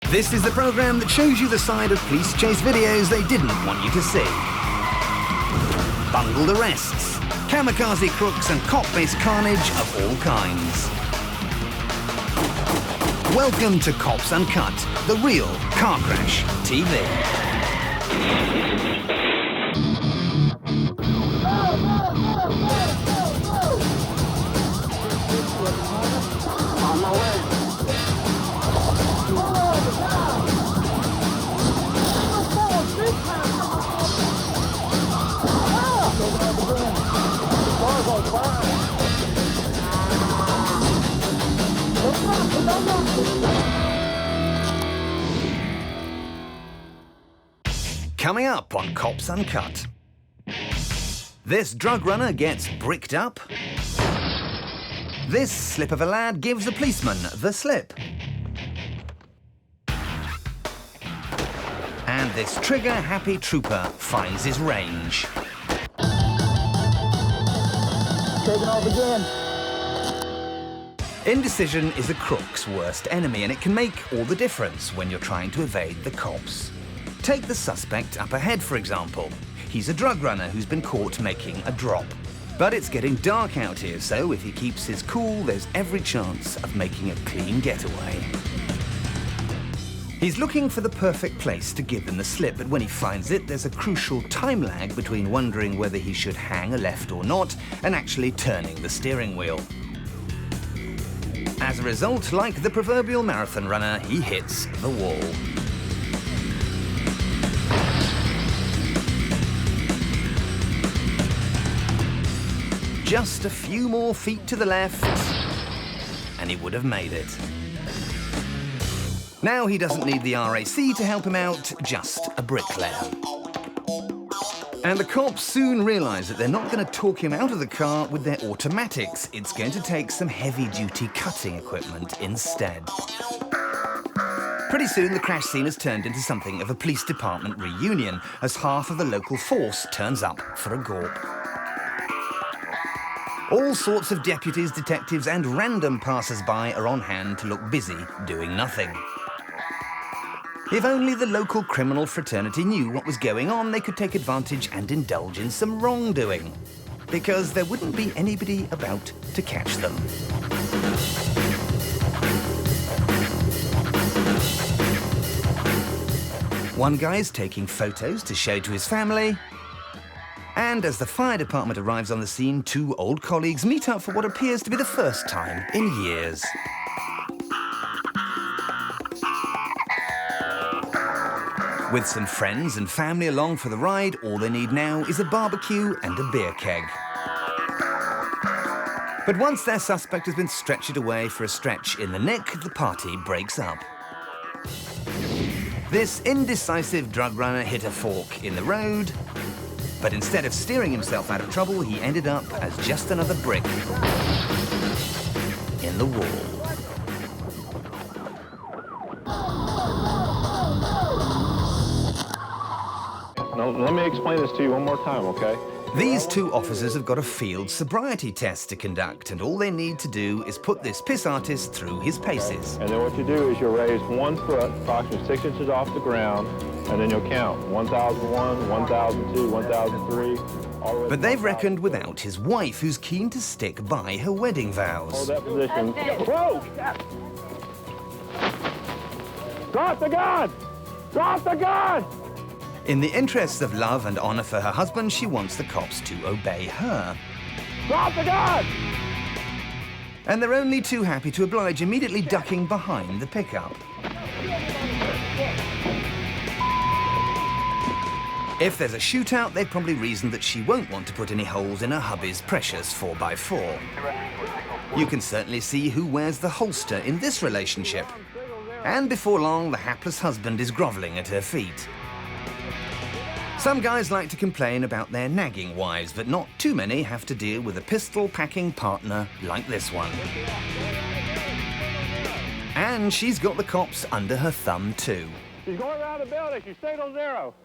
This is the program that shows you the side of police chase videos they didn't want you to see. Bungled arrests, kamikaze crooks and cop-based carnage of all kinds. Welcome to Cops Uncut, the real car crash TV. Coming up on Cops Uncut. This drug runner gets bricked up. This slip of a lad gives a policeman the slip. And this trigger-happy trooper finds his range. Taking off again. Indecision is a crook's worst enemy, and it can make all the difference when you're trying to evade the cops. Take the suspect up ahead, for example. He's a drug runner who's been caught making a drop. But it's getting dark out here, so if he keeps his cool, there's every chance of making a clean getaway. He's looking for the perfect place to give them the slip, but when he finds it, there's a crucial time lag between wondering whether he should hang a left or not and actually turning the steering wheel. As a result, like the proverbial marathon runner, he hits the wall. Just a few more feet to the left, and he would have made it. Now he doesn't need the RAC to help him out, just a bricklayer. And the cops soon realise that they're not going to talk him out of the car with their automatics. It's going to take some heavy-duty cutting equipment instead. Pretty soon, the crash scene has turned into something of a police department reunion, as half of the local force turns up for a gawp. All sorts of deputies, detectives, and random passers-by are on hand to look busy doing nothing. If only the local criminal fraternity knew what was going on, they could take advantage and indulge in some wrongdoing, because there wouldn't be anybody about to catch them. One guy's taking photos to show to his family, and as the fire department arrives on the scene, two old colleagues meet up for what appears to be the first time in years. With some friends and family along for the ride, all they need now is a barbecue and a beer keg. But once their suspect has been stretchered away for a stretch in the neck, the party breaks up. This indecisive drug runner hit a fork in the road, but instead of steering himself out of trouble, he ended up as just another brick in the wall. Now, let me explain this to you one more time, okay? These two officers have got a field sobriety test to conduct, and all they need to do is put this piss artist through his paces. And then what you do is you'll raise 1 foot, approximately 6 inches off the ground, and then you'll count 1,001, 1,002, 1,003, all the way. But they've reckoned without his wife, who's keen to stick by her wedding vows. Hold that position. Whoa! Drop the gun! Drop the gun! In the interests of love and honor for her husband, she wants the cops to obey her. Drop the gun! And they're only too happy to oblige, immediately ducking behind the pickup. If there's a shootout, they've probably reasoned that she won't want to put any holes in her hubby's precious 4x4. You can certainly see who wears the holster in this relationship. And before long, the hapless husband is groveling at her feet. Some guys like to complain about their nagging wives, but not too many have to deal with a pistol-packing partner like this one. And she's got the cops under her thumb, too. She's going around the building. She's signal 0.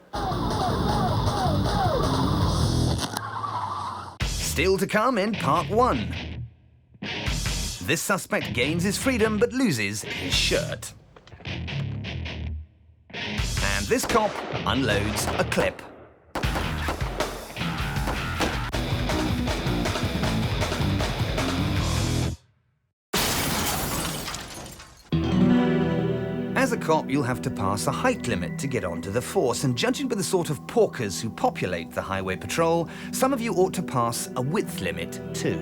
Still to come in part 1. This suspect gains his freedom but loses his shirt. And this cop unloads a clip. As a cop, you'll have to pass a height limit to get onto the force, and judging by the sort of porkers who populate the highway patrol, some of you ought to pass a width limit too.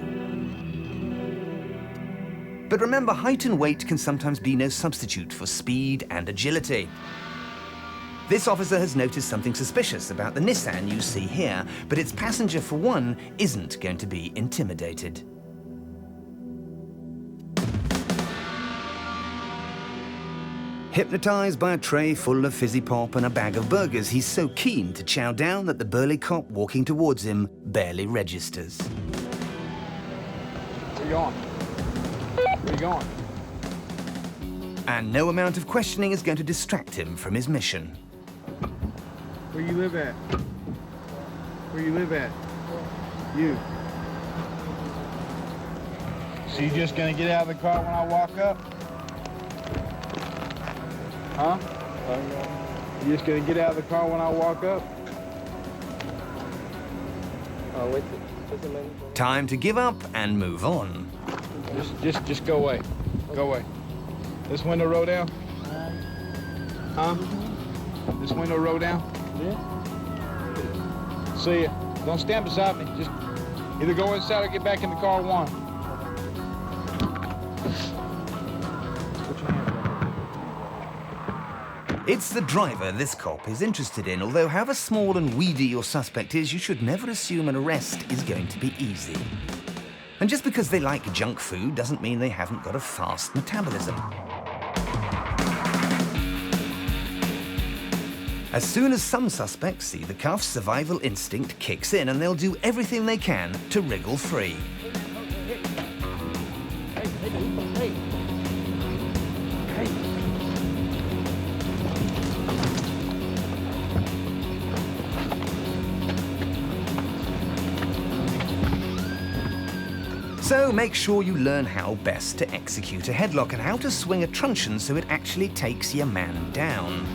But remember, height and weight can sometimes be no substitute for speed and agility. This officer has noticed something suspicious about the Nissan you see here, but its passenger, for one, isn't going to be intimidated. Hypnotized by a tray full of fizzy pop and a bag of burgers, he's so keen to chow down that the burly cop walking towards him barely registers. Where you going? Where you going? And no amount of questioning is going to distract him from his mission. Where you live at? Where you live at? You. So you just gonna get out of the car when I walk up? Huh? You just gonna get out of the car when I walk up? Time to give up and move on. Just go away. Go away. This window roll down? Huh? This window roll down? Yeah. See ya. Don't stand beside me. Just either go inside or get back in the car one. It's the driver this cop is interested in, although however small and weedy your suspect is, you should never assume an arrest is going to be easy. And just because they like junk food doesn't mean they haven't got a fast metabolism. As soon as some suspects see the cuffs, survival instinct kicks in and they'll do everything they can to wriggle free. So make sure you learn how best to execute a headlock and how to swing a truncheon so it actually takes your man down.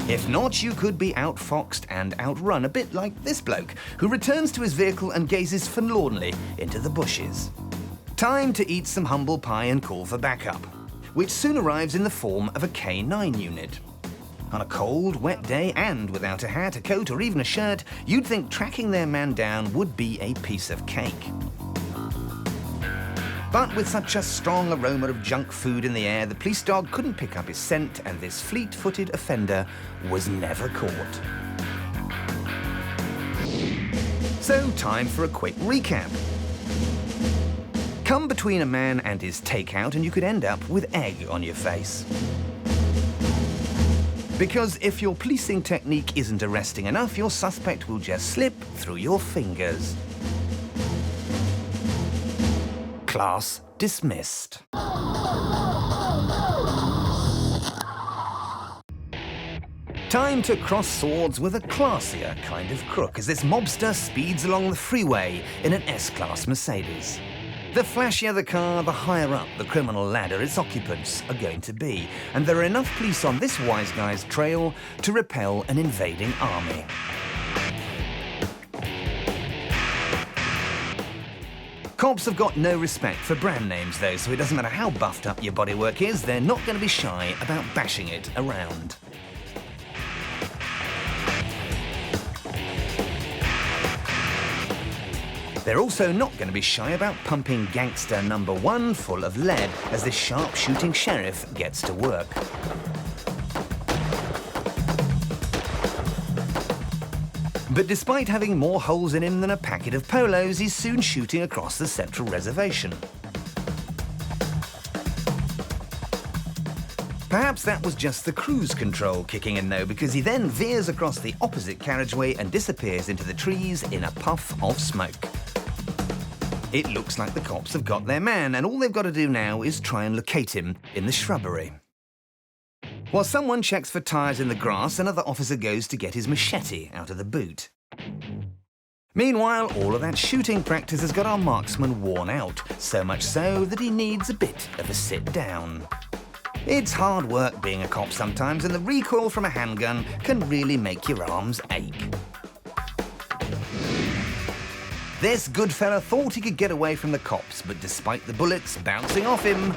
If not, you could be outfoxed and outrun, a bit like this bloke, who returns to his vehicle and gazes forlornly into the bushes. Time to eat some humble pie and call for backup, which soon arrives in the form of a K9 unit. On a cold, wet day and without a hat, a coat or even a shirt, you'd think tracking their man down would be a piece of cake. But with such a strong aroma of junk food in the air, the police dog couldn't pick up his scent, and this fleet-footed offender was never caught. So, time for a quick recap. Come between a man and his takeout and you could end up with egg on your face. Because if your policing technique isn't arresting enough, your suspect will just slip through your fingers. Class dismissed. Time to cross swords with a classier kind of crook as this mobster speeds along the freeway in an S-Class Mercedes. The flashier the car, the higher up the criminal ladder its occupants are going to be, and there are enough police on this wise guy's trail to repel an invading army. Cops have got no respect for brand names though, so it doesn't matter how buffed up your bodywork is, they're not going to be shy about bashing it around. They're also not going to be shy about pumping gangster #1 full of lead as this sharp-shooting sheriff gets to work. But despite having more holes in him than a packet of polos, he's soon shooting across the central reservation. Perhaps that was just the cruise control kicking in though, because he then veers across the opposite carriageway and disappears into the trees in a puff of smoke. It looks like the cops have got their man, and all they've got to do now is try and locate him in the shrubbery. While someone checks for tyres in the grass, another officer goes to get his machete out of the boot. Meanwhile, all of that shooting practice has got our marksman worn out, so much so that he needs a bit of a sit down. It's hard work being a cop sometimes, and the recoil from a handgun can really make your arms ache. This good fella thought he could get away from the cops, but despite the bullets bouncing off him,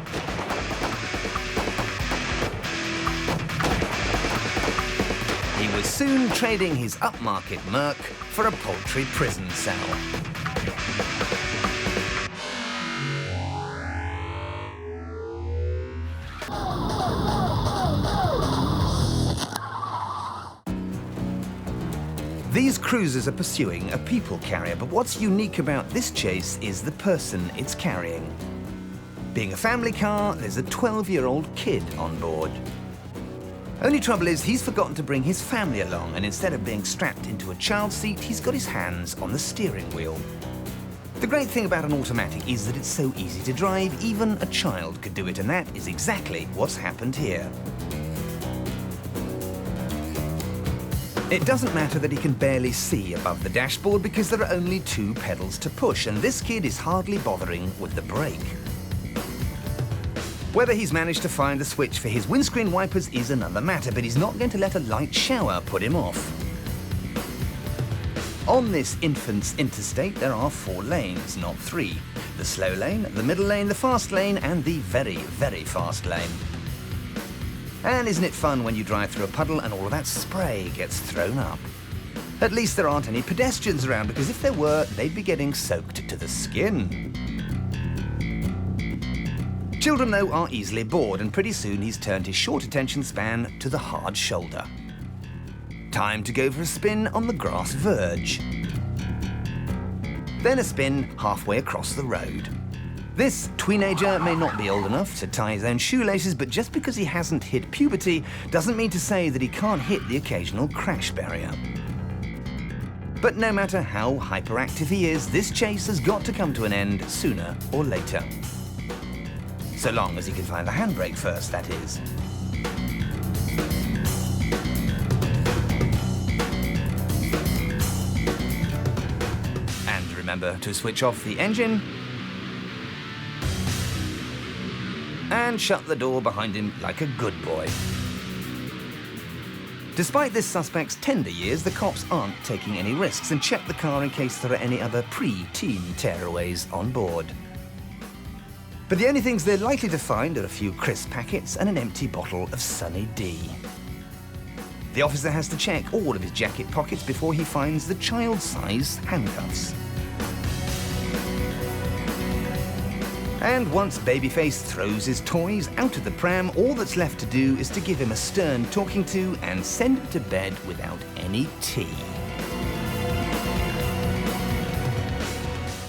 he was soon trading his upmarket Merc for a paltry prison cell. These cruisers are pursuing a people carrier, but what's unique about this chase is the person it's carrying. Being a family car, there's a 12-year-old kid on board. Only trouble is he's forgotten to bring his family along, and instead of being strapped into a child seat, he's got his hands on the steering wheel. The great thing about an automatic is that it's so easy to drive, even a child could do it, and that is exactly what's happened here. It doesn't matter that he can barely see above the dashboard because there are only 2 pedals to push, and this kid is hardly bothering with the brake. Whether he's managed to find the switch for his windscreen wipers is another matter, but he's not going to let a light shower put him off. On this infant's interstate, there are 4 lanes, not 3. The slow lane, the middle lane, the fast lane, and the very, very fast lane. And isn't it fun when you drive through a puddle and all of that spray gets thrown up? At least there aren't any pedestrians around, because if there were, they'd be getting soaked to the skin. Children, though, are easily bored, and pretty soon he's turned his short attention span to the hard shoulder. Time to go for a spin on the grass verge. Then a spin halfway across the road. This teenager may not be old enough to tie his own shoelaces, but just because he hasn't hit puberty doesn't mean to say that he can't hit the occasional crash barrier. But no matter how hyperactive he is, this chase has got to come to an end sooner or later. So long as he can find the handbrake first, that is. And remember to switch off the engine and shut the door behind him like a good boy. Despite this suspect's tender years, the cops aren't taking any risks and check the car in case there are any other pre-teen tearaways on board. But the only things they're likely to find are a few crisp packets and an empty bottle of Sunny D. The officer has to check all of his jacket pockets before he finds the child-size handcuffs. And once Babyface throws his toys out of the pram, all that's left to do is to give him a stern talking to and send him to bed without any tea.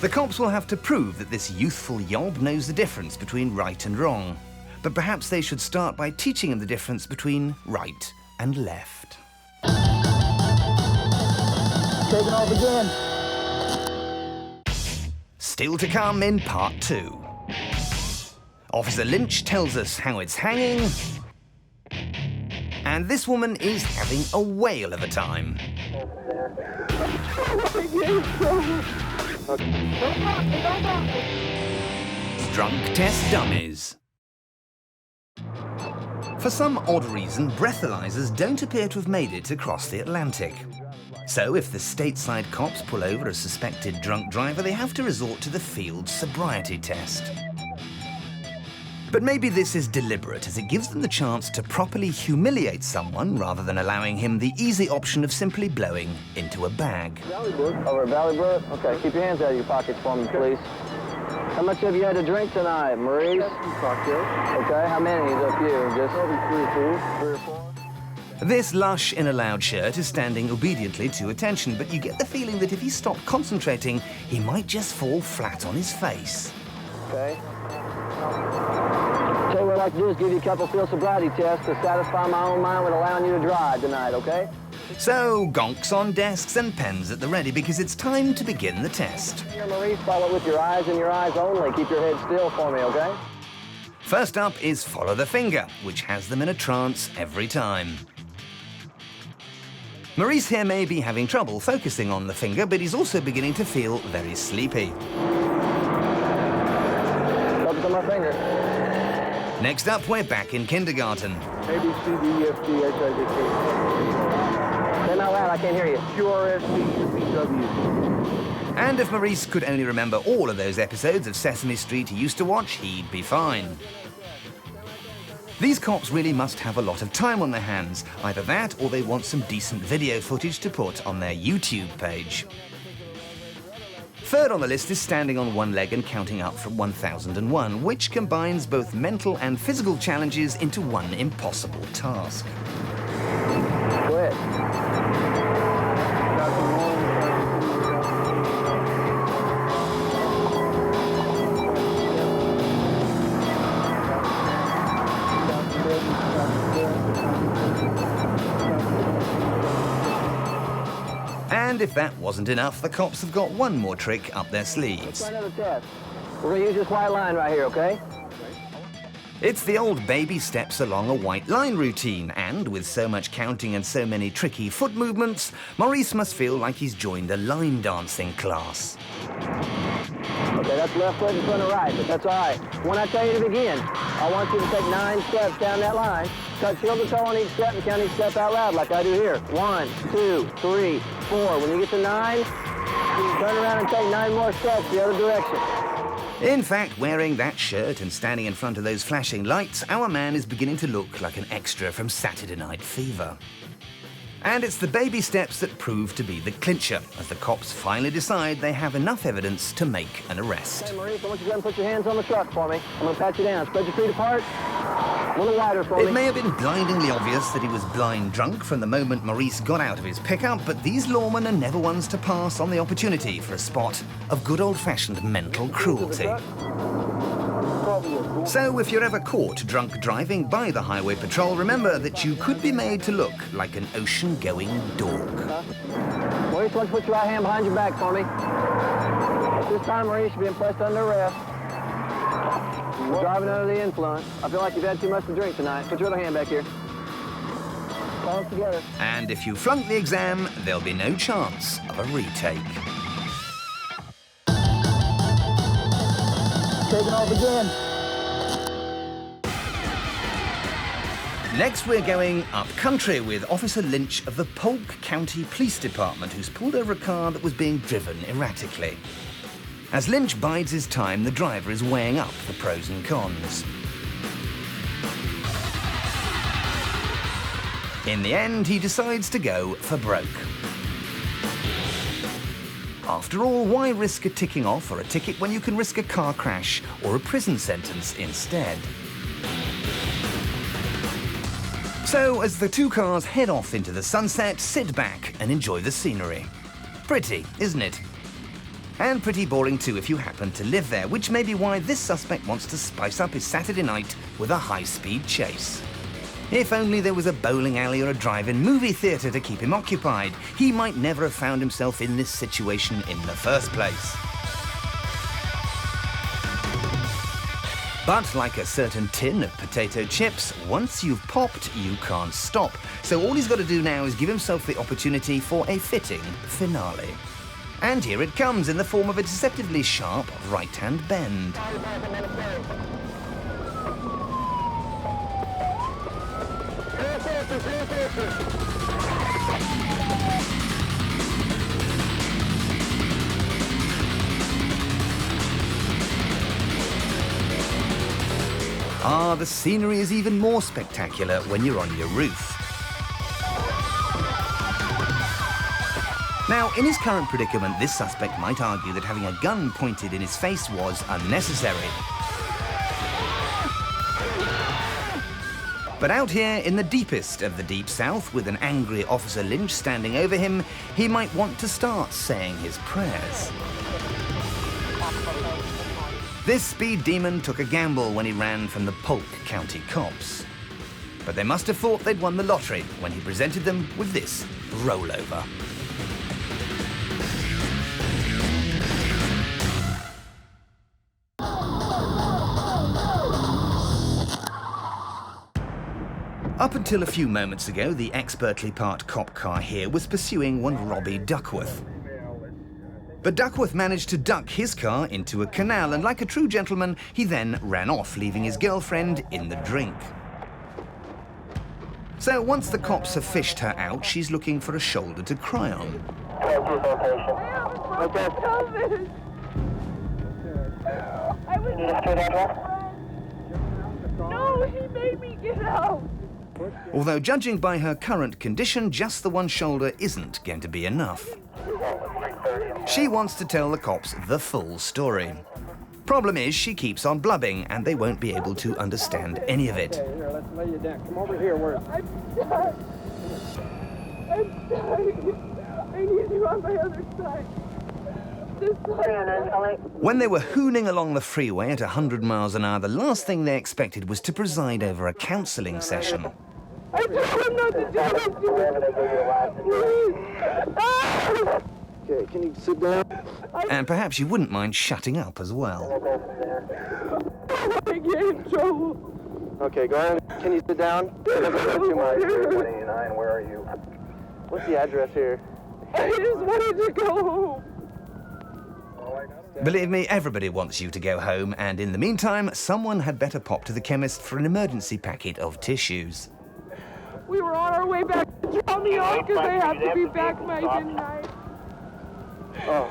The cops will have to prove that this youthful yob knows the difference between right and wrong. But perhaps they should start by teaching him the difference between right and left. Taking off again. Still to come in part 2. Officer Lynch tells us how it's hanging, and this woman is having a whale of a time. Drunk test dummies. For some odd reason, breathalyzers don't appear to have made it across the Atlantic. So if the stateside cops pull over a suspected drunk driver, they have to resort to the field sobriety test. But maybe this is deliberate, as it gives them the chance to properly humiliate someone rather than allowing him the easy option of simply blowing into a bag. Over Valley Brook? Okay, keep your hands out of your pockets for me, please. How much have you had to drink tonight, Maurice? Okay, how many? A few, just three or four. This lush in a loud shirt is standing obediently to attention, but you get the feeling that if he stopped concentrating, he might just fall flat on his face. Okay. So what I'd like to do is give you a couple field sobriety tests to satisfy my own mind with allowing you to drive tonight, okay? So, gonks on desks and pens at the ready, because it's time to begin the test. Here, Maurice, follow with your eyes and your eyes only. Keep your head still for me, okay? First up is follow the finger, which has them in a trance every time. Maurice here may be having trouble focusing on the finger, but he's also beginning to feel very sleepy. Focus on my finger. Next up, we're back in kindergarten. A, B, C, D, E, F, G, H, I, J, K. Say out loud, I can't hear you. Q, R, S, T, U, V, W. And if Maurice could only remember all of those episodes of Sesame Street he used to watch, he'd be fine. These cops really must have a lot of time on their hands. Either that, or they want some decent video footage to put on their YouTube page. Third on the list is standing on one leg and counting up from 1001, which combines both mental and physical challenges into one impossible task. Quit. And if that wasn't enough, the cops have got one more trick up their Let's sleeves. try another test. We're going to use this white line right here, okay? It's the old baby steps along a white line routine, and with so much counting and so many tricky foot movements, Maurice must feel like he's joined a line dancing class. Okay, that's left foot in front of right, but that's all right. When I tell you to begin, I want you to take 9 steps down that line. Touch heel to toe on each step and count each step out loud like I do here. 1, 2, 3, 4. When you get to 9, turn around and take 9 more steps the other direction. In fact, wearing that shirt and standing in front of those flashing lights, our man is beginning to look like an extra from Saturday Night Fever. And it's the baby steps that prove to be the clincher, as the cops finally decide they have enough evidence to make an arrest. Okay, Maurice, I want you to go ahead and put your hands on the truck for me. I'm going to pat you down. Spread your feet apart. A little wider for me. It may have been blindingly obvious that he was blind drunk from the moment Maurice got out of his pickup, but these lawmen are never ones to pass on the opportunity for a spot of good old-fashioned mental cruelty. So if you're ever caught drunk driving by the Highway Patrol, remember that you could be made to look like an ocean-going dork. Maurice, why don't you put your right hand behind your back for me? At this time, Maurice, you're being placed under arrest. You're driving under the influence. I feel like you've had too much to drink tonight. Put your other hand back here. Palms together. And if you flunk the exam, there'll be no chance of a retake. Taking off again. Next, we're going up country with Officer Lynch of the Polk County Police Department, who's pulled over a car that was being driven erratically. As Lynch bides his time, the driver is weighing up the pros and cons. In the end, he decides to go for broke. After all, why risk a ticking off or a ticket when you can risk a car crash or a prison sentence instead? So, as the two cars head off into the sunset, sit back and enjoy the scenery. Pretty, isn't it? And pretty boring too if you happen to live there, which may be why this suspect wants to spice up his Saturday night with a high-speed chase. If only there was a bowling alley or a drive-in movie theatre to keep him occupied, he might never have found himself in this situation in the first place. But like a certain tin of potato chips, once you've popped, you can't stop. So all he's got to do now is give himself the opportunity for a fitting finale. And here it comes in the form of a deceptively sharp right-hand bend. Ah, the scenery is even more spectacular when you're on your roof. Now, in his current predicament, this suspect might argue that having a gun pointed in his face was unnecessary. But out here in the deepest of the Deep South, with an angry Officer Lynch standing over him, he might want to start saying his prayers. This speed demon took a gamble when he ran from the Polk County cops. But they must have thought they'd won the lottery when he presented them with this rollover. Up until a few moments ago, the expertly parked cop car here was pursuing one Robbie Duckworth. But Duckworth managed to duck his car into a canal, and like a true gentleman, he then ran off, leaving his girlfriend in the drink. So once the cops have fished her out, she's looking for a shoulder to cry on. No, he made me get out. Although judging by her current condition, just the one shoulder isn't going to be enough. She wants to tell the cops the full story. Problem is, she keeps on blubbing, and they won't be able to understand any of it. Here, let's lay you down. Come over here. Where? I'm stuck. I'm stuck. I need you on my other side. This side. When they were hooning along the freeway at 100 miles an hour, the last thing they expected was to preside over a counselling session. I told him not to do this. Please. Okay, can you sit down? And perhaps you wouldn't mind shutting up as well. I get in trouble. Okay, go ahead. Can you sit down? It doesn't hurt too much. 29, where are you? What's the address here? I just wanted to go home. Believe me, everybody wants you to go home, and in the meantime, someone had better pop to the chemist for an emergency packet of tissues. We were on our way back to drop me off because they have to be back by midnight. Oh.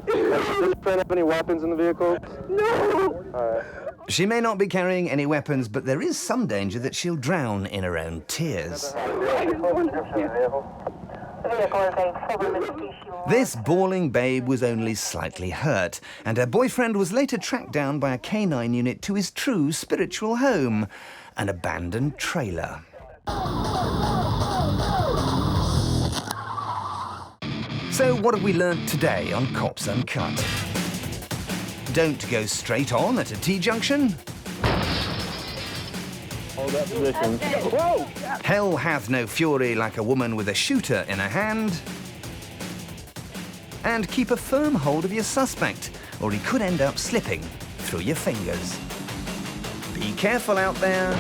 Does your friend have any weapons in the vehicle? No. All right. She may not be carrying any weapons, but there is some danger that she'll drown in her own tears. This bawling babe was only slightly hurt, and her boyfriend was later tracked down by a canine unit to his true spiritual home, an abandoned trailer. So what have we learnt today on Cops Uncut? Don't go straight on at a T-junction. Hold that position. Whoa! Hell hath no fury like a woman with a shooter in her hand. And keep a firm hold of your suspect, or he could end up slipping through your fingers. Be careful out there.